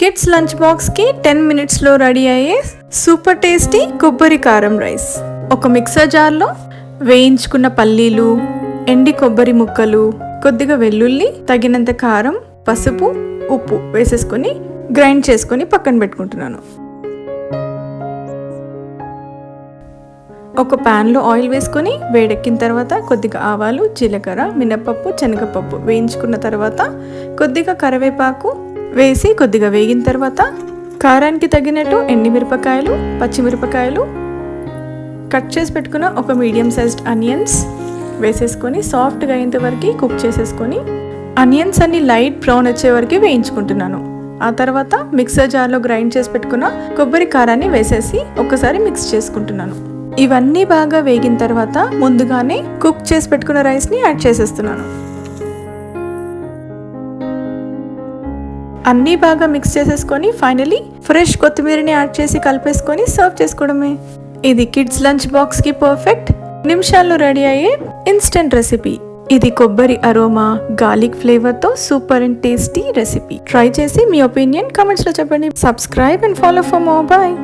Kids lunch బాక్స్కి 10 మినిట్స్లో ready అయ్యే సూపర్ టేస్టీ కొబ్బరి కారం రైస్. ఒక మిక్సర్ జార్లో వేయించుకున్న పల్లీలు, ఎండి కొబ్బరి ముక్కలు, కొద్దిగా వెల్లుల్లి, తగినంత కారం, పసుపు, ఉప్పు వేసేసుకొని గ్రైండ్ చేసుకొని పక్కన పెట్టుకుంటున్నాను. ఒక ప్యాన్లో ఆయిల్ వేసుకొని వేడెక్కిన తర్వాత కొద్దిగా ఆవాలు, జీలకర్ర, మినపప్పు, శనగపప్పు వేయించుకున్న తర్వాత కొద్దిగా కరివేపాకు వేసి కొద్దిగా వేగిన తర్వాత కారానికి తగినట్టు ఎండిమిరపకాయలు, పచ్చిమిరపకాయలు, కట్ చేసి పెట్టుకున్న ఒక మీడియం సైజ్డ్ ఆనియన్స్ వేసేసుకొని సాఫ్ట్గా అయ్యేంత వరకు కుక్ చేసేసుకొని ఆనియన్స్ అన్ని లైట్ బ్రౌన్ వచ్చే వరకు వేయించుకుంటున్నాను. ఆ తర్వాత మిక్సర్ జార్లో గ్రైండ్ చేసి పెట్టుకున్న కొబ్బరి కారాన్ని వేసేసి ఒకసారి మిక్స్ చేసుకుంటున్నాను. ఇవన్నీ బాగా వేగిన తర్వాత ముందుగానే కుక్ చేసి పెట్టుకున్న రైస్ని యాడ్ చేసేస్తున్నాను. అన్నీ బాగా మిక్స్ చేసేసుకొని ఫైనలీ ఫ్రెష్ కొత్తిమీరని యాడ్ చేసి కలిపేసుకొని సర్వ్ చేసుకోవడమే. ఇది కిడ్స్ లంచ్ బాక్స్కి పర్ఫెక్ట్, నిమిషాల్లో రెడీ అయ్యే ఇన్స్టెంట్ రెసిపీ. ఇది కొబ్బరి అరోమా, గార్లిక్ ఫ్లేవర్తో super and tasty recipe. Try చేసి మీ ఒపీనియన్ కామెంట్స్లో చెప్పండి. Subscribe and follow for more. Bye.